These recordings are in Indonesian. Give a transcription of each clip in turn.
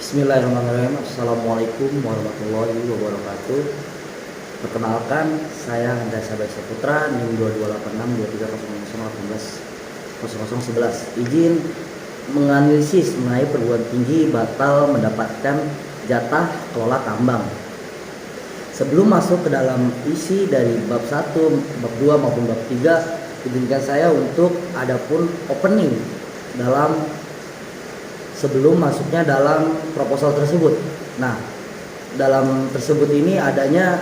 Bismillahirrahmanirrahim. Assalamualaikum warahmatullahi wabarakatuh. Perkenalkan, saya Handasa Baik Saputra, NIM 228623001811. Izin menganalisis mengenai perguruan tinggi batal mendapatkan jatah kelola tambang. Sebelum masuk ke dalam isi dari bab 1, bab 2 maupun bab 3, izinkan saya untuk adapun opening dalam sebelum masuknya dalam proposal tersebut. Nah, dalam tersebut ini adanya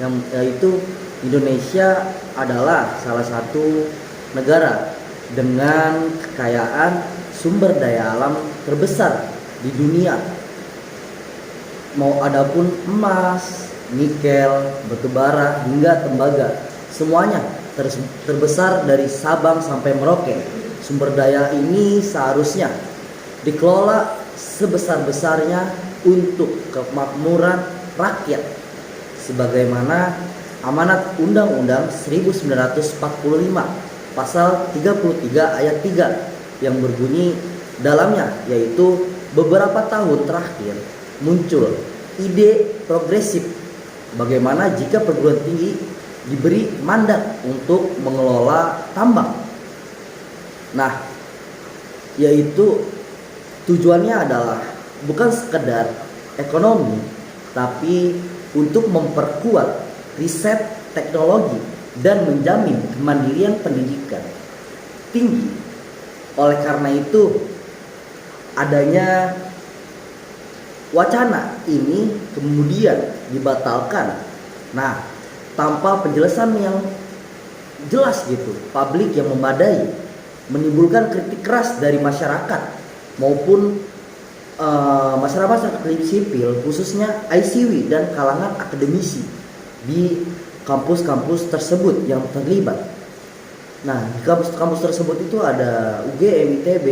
yang yaitu Indonesia adalah salah satu negara dengan kekayaan sumber daya alam terbesar di dunia. Mau adapun emas, nikel, batu bara hingga tembaga, semuanya terbesar dari Sabang sampai Merauke. Sumber daya ini seharusnya dikelola sebesar-besarnya untuk kemakmuran rakyat sebagaimana amanat Undang-Undang 1945 pasal 33 ayat 3 yang berbunyi dalamnya, yaitu beberapa tahun terakhir muncul ide progresif bagaimana jika perguruan tinggi diberi mandat untuk mengelola tambang. Nah, yaitu tujuannya adalah bukan sekedar ekonomi, tapi untuk memperkuat riset teknologi dan menjamin kemandirian pendidikan tinggi. Oleh karena itu, adanya wacana ini kemudian dibatalkan. Nah, tanpa penjelasan yang jelas gitu, publik yang memadai, menimbulkan kritik keras dari masyarakat maupun masyarakat sipil, khususnya ICW dan kalangan akademisi di kampus-kampus tersebut yang terlibat. Nah, di kampus-kampus tersebut itu ada UGM, ITB,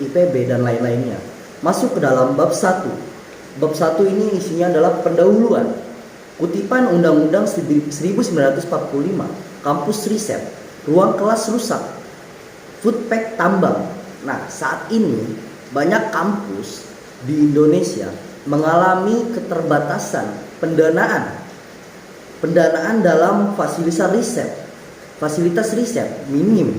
IPB dan lain-lainnya. Masuk ke dalam bab 1. Bab 1 ini isinya adalah pendahuluan. Kutipan Undang-Undang 1945, kampus riset, ruang kelas rusak, foodpack tambang. Nah, saat ini banyak kampus di Indonesia mengalami keterbatasan pendanaan dalam fasilitas riset minim,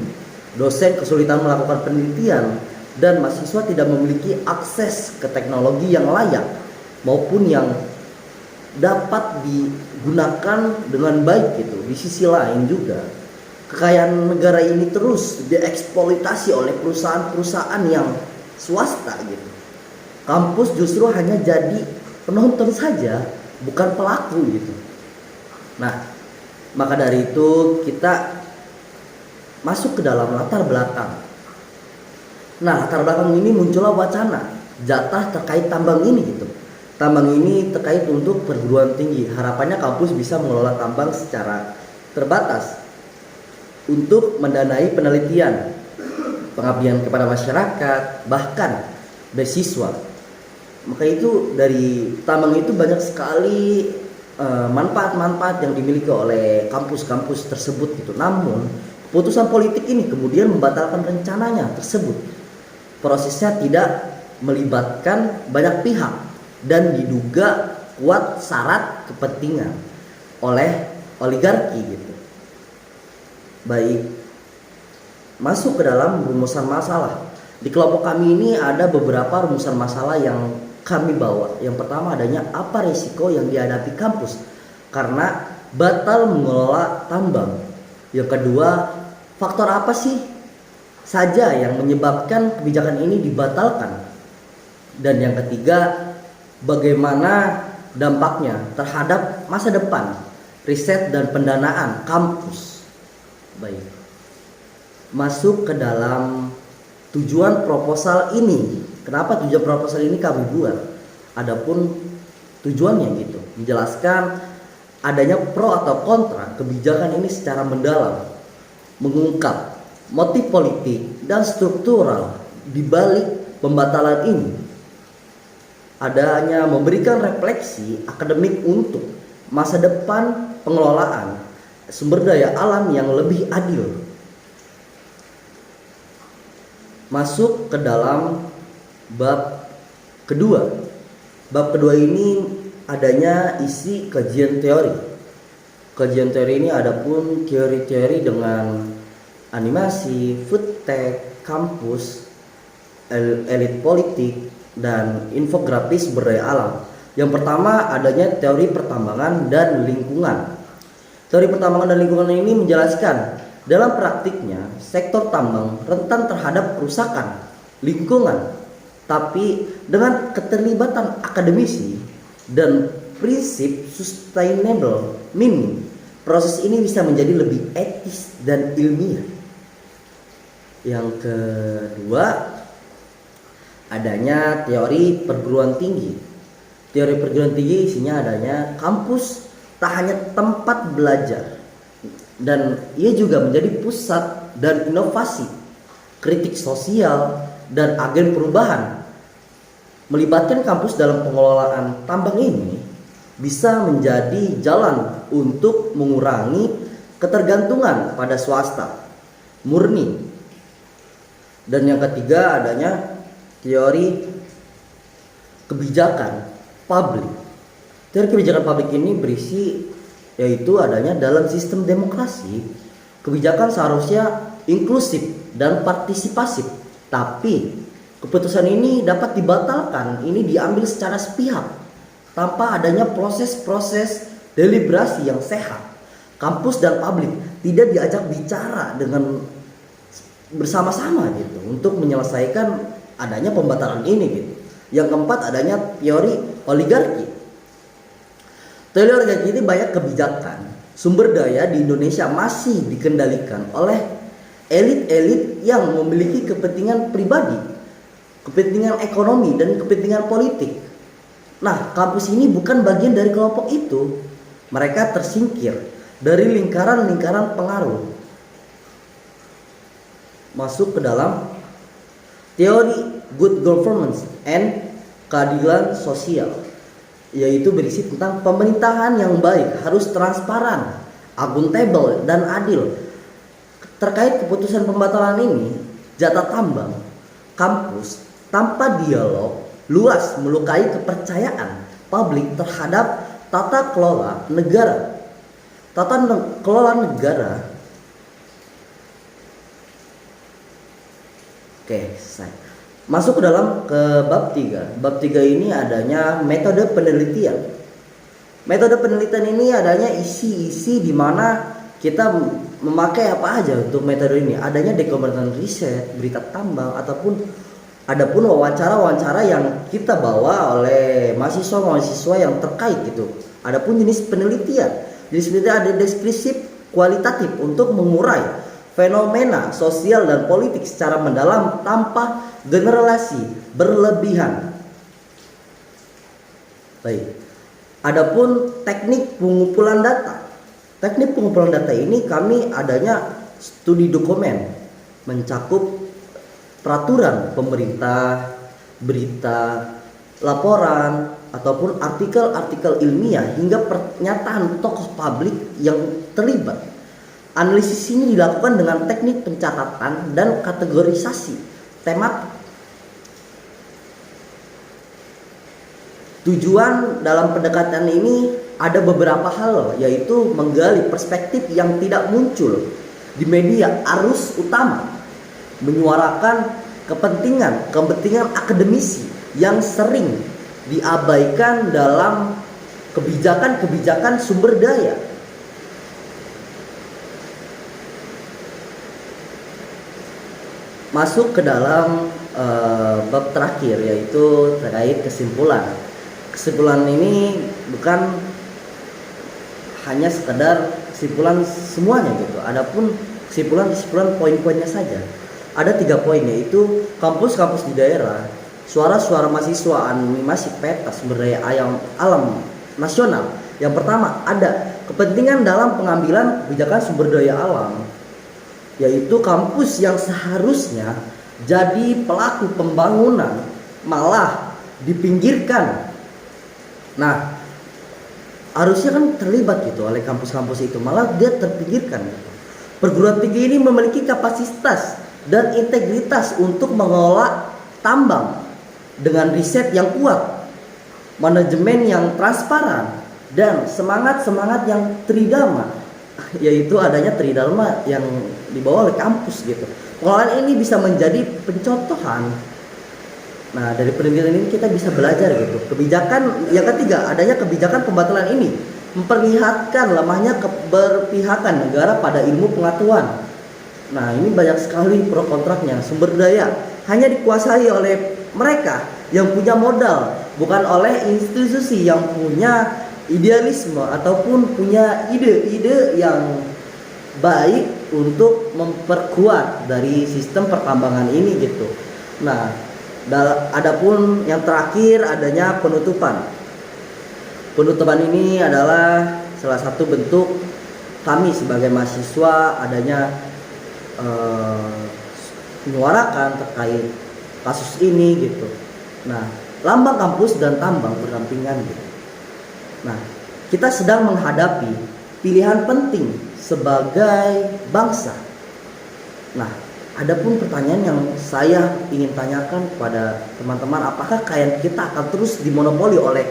dosen kesulitan melakukan penelitian, dan mahasiswa tidak memiliki akses ke teknologi yang layak maupun yang dapat digunakan dengan baik gitu. Di sisi lain juga kekayaan negara ini terus dieksploitasi oleh perusahaan-perusahaan yang swasta gitu. Kampus justru hanya jadi penonton saja, bukan pelaku gitu. Nah, maka dari itu kita masuk ke dalam latar belakang. Nah, latar belakang ini muncullah wacana jatah terkait tambang ini gitu. Tambang ini terkait untuk perguruan tinggi. Harapannya kampus bisa mengelola tambang secara terbatas untuk mendanai penelitian, pengabdian kepada masyarakat, bahkan beasiswa. Maka itu dari tambang itu banyak sekali manfaat-manfaat yang dimiliki oleh kampus-kampus tersebut gitu. Namun keputusan politik ini kemudian membatalkan rencananya tersebut. Prosesnya tidak melibatkan banyak pihak dan diduga kuat syarat kepentingan oleh oligarki gitu. Baik, masuk ke dalam rumusan masalah. Di kelompok kami ini ada beberapa rumusan masalah yang kami bawa. Yang pertama adanya apa risiko yang dihadapi kampus karena batal mengelola tambang. Yang kedua, faktor apa sih saja yang menyebabkan kebijakan ini dibatalkan. Dan yang ketiga, bagaimana dampaknya terhadap masa depan riset dan pendanaan kampus. Baik, masuk ke dalam tujuan proposal ini. Kenapa tujuan proposal ini kami buat? Adapun tujuannya gitu, menjelaskan adanya pro atau kontra kebijakan ini secara mendalam, mengungkap motif politik dan struktural di balik pembatalan ini. Adanya memberikan refleksi akademik untuk masa depan pengelolaan sumber daya alam yang lebih adil. Masuk ke dalam bab kedua, Bab kedua ini adanya isi kajian teori. Kajian teori ini adapun teori-teori dengan animasi, food tech, kampus, elit politik, dan infografis berdaya alam. Yang pertama adanya teori pertambangan dan lingkungan. Teori pertambangan dan lingkungan ini menjelaskan dalam praktiknya sektor tambang rentan terhadap kerusakan lingkungan, tapi dengan keterlibatan akademisi dan prinsip sustainable mining, proses ini bisa menjadi lebih etis dan ilmiah. Yang kedua adanya teori perguruan tinggi. Teori perguruan tinggi isinya adanya kampus tak hanya tempat belajar, dan ia juga menjadi pusat dan inovasi, kritik sosial, dan agen perubahan. Melibatkan kampus dalam pengelolaan tambang ini bisa menjadi jalan untuk mengurangi ketergantungan pada swasta murni. Dan yang ketiga adanya teori kebijakan publik. Teori kebijakan publik ini berisi yaitu adanya dalam sistem demokrasi, kebijakan seharusnya inklusif dan partisipasif, tapi keputusan ini dapat dibatalkan, ini diambil secara sepihak tanpa adanya proses-proses deliberasi yang sehat. Kampus dan publik tidak diajak bicara dengan bersama-sama gitu untuk menyelesaikan adanya pembatalan ini gitu. Yang keempat adanya teori oligarki. Teori oligarki ini banyak kebijakan sumber daya di Indonesia masih dikendalikan oleh elit-elit yang memiliki kepentingan pribadi, kepentingan ekonomi, dan kepentingan politik. Nah, kampus ini bukan bagian dari kelompok itu. Mereka tersingkir dari lingkaran-lingkaran pengaruh, masuk ke dalam teori good governance and keadilan sosial, yaitu berisi tentang pemerintahan yang baik harus transparan, akuntabel, dan adil. Terkait keputusan pembatalan ini, jatah tambang kampus tanpa dialog luas melukai kepercayaan publik terhadap tata kelola negara. Oke, selesai. Masuk ke dalam bab 3. Bab 3 ini adanya metode penelitian. Metode penelitian ini adanya isi-isi di mana kita memakai apa aja untuk metode ini. Adanya dokumen riset, berita tambang, adapun wawancara-wawancara yang kita bawa oleh mahasiswa-mahasiswa yang terkait gitu. Adapun jenis penelitian. Jenis penelitian ada deskripsi kualitatif untuk mengurai fenomena sosial dan politik secara mendalam tanpa generalisasi berlebihan. Baik. Adapun teknik pengumpulan data. Teknik pengumpulan data ini kami adanya studi dokumen mencakup peraturan pemerintah, berita, laporan, ataupun artikel-artikel ilmiah hingga pernyataan tokoh publik yang terlibat. Analisis ini dilakukan dengan teknik pencatatan dan kategorisasi tematik. Tujuan dalam pendekatan ini ada beberapa hal, yaitu menggali perspektif yang tidak muncul di media arus utama, menyuarakan kepentingan akademisi yang sering diabaikan dalam kebijakan-kebijakan sumber daya. Masuk ke dalam bab terakhir, yaitu terkait kesimpulan. Kesimpulan ini bukan hanya sekedar kesimpulan semuanya gitu. Adapun kesimpulan poin-poinnya saja. Ada 3 poin, yaitu kampus-kampus di daerah, suara-suara mahasiswa, animasi peta sumber daya alam nasional. Yang pertama ada kepentingan dalam pengambilan kebijakan sumber daya alam, yaitu kampus yang seharusnya jadi pelaku pembangunan malah dipinggirkan. Nah, harusnya kan terlibat gitu oleh kampus-kampus itu, malah dia terpinggirkan gitu. Perguruan tinggi ini memiliki kapasitas dan integritas untuk mengelola tambang dengan riset yang kuat, manajemen yang transparan, dan semangat yang tridharma, yaitu adanya tridharma yang dibawa oleh kampus gitu. Pengelolaan ini bisa menjadi pencontohan. Nah, dari penelitian ini kita bisa belajar gitu. Kebijakan yang ketiga, adanya kebijakan pembatalan ini memperlihatkan lemahnya keberpihakan negara pada ilmu pengetahuan. Nah, ini banyak sekali pro kontraknya. Sumber daya hanya dikuasai oleh mereka yang punya modal, bukan oleh institusi yang punya idealisme ataupun punya ide-ide yang baik untuk memperkuat dari sistem pertambangan ini gitu. Nah, adapun yang terakhir adanya penutupan. Penutupan ini adalah salah satu bentuk kami sebagai mahasiswa adanya menyuarakan terkait kasus ini gitu. Nah, lambang kampus dan tambang berdampingan gitu. Nah, kita sedang menghadapi pilihan penting sebagai bangsa. Nah, adapun pertanyaan yang saya ingin tanyakan kepada teman-teman, apakah kita akan terus dimonopoli oleh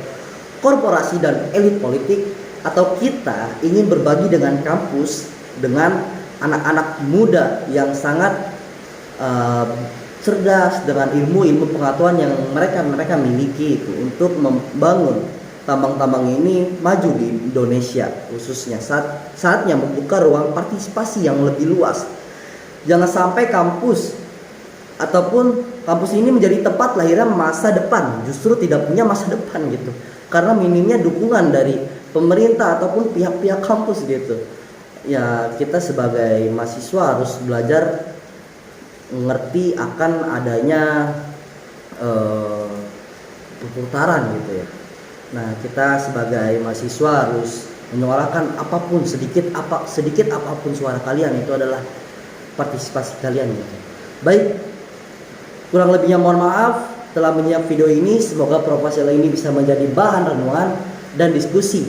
korporasi dan elit politik, atau kita ingin berbagi dengan kampus, dengan anak-anak muda yang sangat cerdas dengan ilmu pengetahuan yang mereka miliki itu, untuk membangun tambang-tambang ini maju di Indonesia, khususnya saatnya membuka ruang partisipasi yang lebih luas. Jangan sampai kampus ini menjadi tempat lahirnya masa depan, justru tidak punya masa depan gitu, karena minimnya dukungan dari pemerintah ataupun pihak-pihak kampus gitu. Ya, kita sebagai mahasiswa harus belajar mengerti akan adanya perputaran gitu ya. Nah, kita sebagai mahasiswa harus menyuarakan apapun, sedikit apapun suara kalian, itu adalah partisipasi kalian gitu. Baik, kurang lebihnya mohon maaf telah menyiap video ini. Semoga proposal ini bisa menjadi bahan renungan dan diskusi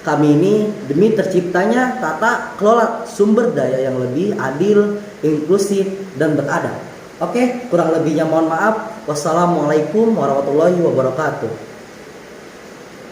kami ini demi terciptanya tata kelola sumber daya yang lebih adil, inklusif, dan beradab. Oke, kurang lebihnya mohon maaf. Wassalamualaikum warahmatullahi wabarakatuh.